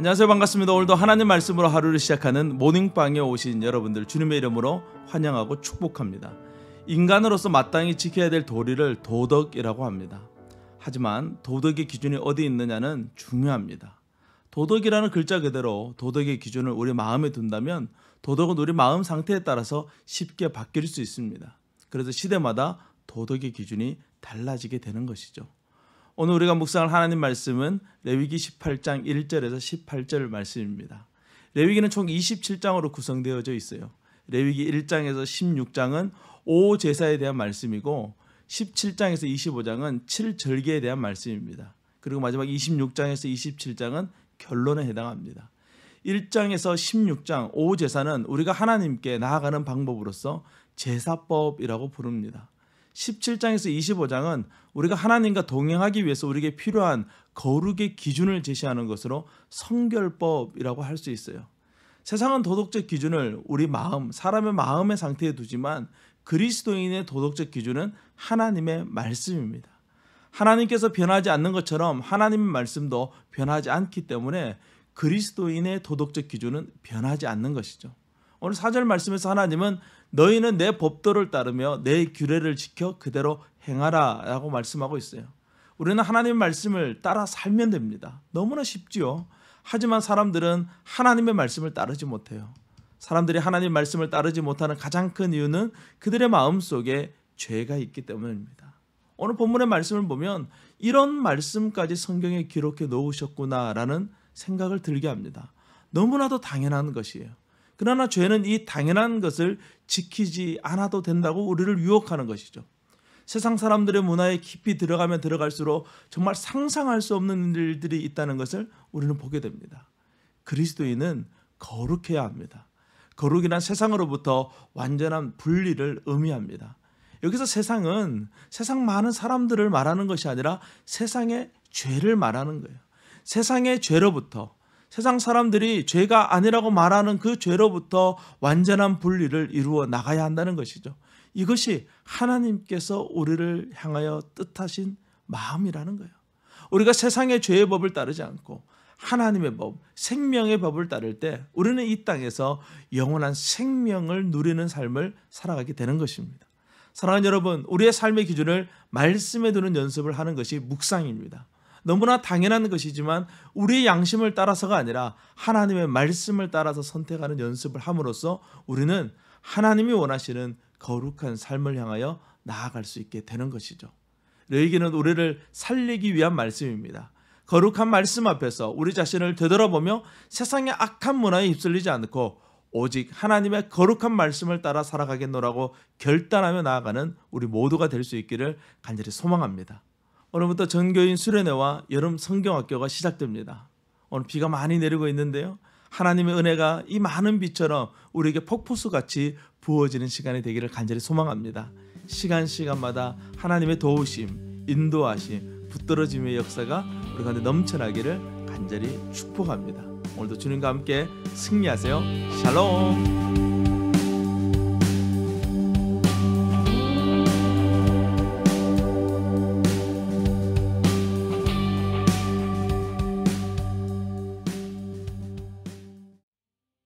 안녕하세요. 반갑습니다. 오늘도 하나님 말씀으로 하루를 시작하는 모닝방에 오신 여러분들 주님의 이름으로 환영하고 축복합니다. 인간으로서 마땅히 지켜야 될 도리를 도덕이라고 합니다. 하지만 도덕의 기준이 어디 있느냐는 중요합니다. 도덕이라는 글자 그대로 도덕의 기준을 우리 마음에 둔다면 도덕은 우리 마음 상태에 따라서 쉽게 바뀔 수 있습니다. 그래서 시대마다 도덕의 기준이 달라지게 되는 것이죠. 오늘 우리가 묵상할 하나님 말씀은 레위기 18장 1절에서 18절 말씀입니다. 레위기는 총 27장으로 구성되어져 있어요. 레위기 1장에서 16장은 5제사에 대한 말씀이고 17장에서 25장은 7절기에 대한 말씀입니다. 그리고 마지막 26장에서 27장은 결론에 해당합니다. 1장에서 16장 5제사는 우리가 하나님께 나아가는 방법으로서 제사법이라고 부릅니다. 17장에서 25장은 우리가 하나님과 동행하기 위해서 우리에게 필요한 거룩의 기준을 제시하는 것으로 성결법이라고 할 수 있어요. 세상은 도덕적 기준을 우리 마음, 사람의 마음의 상태에 두지만 그리스도인의 도덕적 기준은 하나님의 말씀입니다. 하나님께서 변하지 않는 것처럼 하나님의 말씀도 변하지 않기 때문에 그리스도인의 도덕적 기준은 변하지 않는 것이죠. 오늘 4절 말씀에서 하나님은 너희는 내 법도를 따르며 내 규례를 지켜 그대로 행하라 라고 말씀하고 있어요. 우리는 하나님의 말씀을 따라 살면 됩니다. 너무나 쉽지요. 하지만 사람들은 하나님의 말씀을 따르지 못해요. 사람들이 하나님의 말씀을 따르지 못하는 가장 큰 이유는 그들의 마음속에 죄가 있기 때문입니다. 오늘 본문의 말씀을 보면 이런 말씀까지 성경에 기록해 놓으셨구나라는 생각을 들게 합니다. 너무나도 당연한 것이에요. 그러나 죄는 이 당연한 것을 지키지 않아도 된다고 우리를 유혹하는 것이죠. 세상 사람들의 문화에 깊이 들어가면 들어갈수록 정말 상상할 수 없는 일들이 있다는 것을 우리는 보게 됩니다. 그리스도인은 거룩해야 합니다. 거룩이란 세상으로부터 완전한 분리를 의미합니다. 여기서 세상은 세상 많은 사람들을 말하는 것이 아니라 세상의 죄를 말하는 거예요. 세상의 죄로부터 세상 사람들이 죄가 아니라고 말하는 그 죄로부터 완전한 분리를 이루어 나가야 한다는 것이죠. 이것이 하나님께서 우리를 향하여 뜻하신 마음이라는 거예요. 우리가 세상의 죄의 법을 따르지 않고 하나님의 법, 생명의 법을 따를 때 우리는 이 땅에서 영원한 생명을 누리는 삶을 살아가게 되는 것입니다. 사랑하는 여러분, 우리의 삶의 기준을 말씀에 두는 연습을 하는 것이 묵상입니다. 너무나 당연한 것이지만 우리의 양심을 따라서가 아니라 하나님의 말씀을 따라서 선택하는 연습을 함으로써 우리는 하나님이 원하시는 거룩한 삶을 향하여 나아갈 수 있게 되는 것이죠. 레위기는 우리를 살리기 위한 말씀입니다. 거룩한 말씀 앞에서 우리 자신을 되돌아보며 세상의 악한 문화에 휩쓸리지 않고 오직 하나님의 거룩한 말씀을 따라 살아가겠노라고 결단하며 나아가는 우리 모두가 될 수 있기를 간절히 소망합니다. 오늘부터 전교인 수련회와 여름 성경학교가 시작됩니다. 오늘 비가 많이 내리고 있는데요. 하나님의 은혜가 이 많은 비처럼 우리에게 폭포수같이 부어지는 시간이 되기를 간절히 소망합니다. 시간마다 하나님의 도우심, 인도하심, 붙들어짐의 역사가 우리 가운데 넘쳐나기를 간절히 축복합니다. 오늘도 주님과 함께 승리하세요. 샬롬.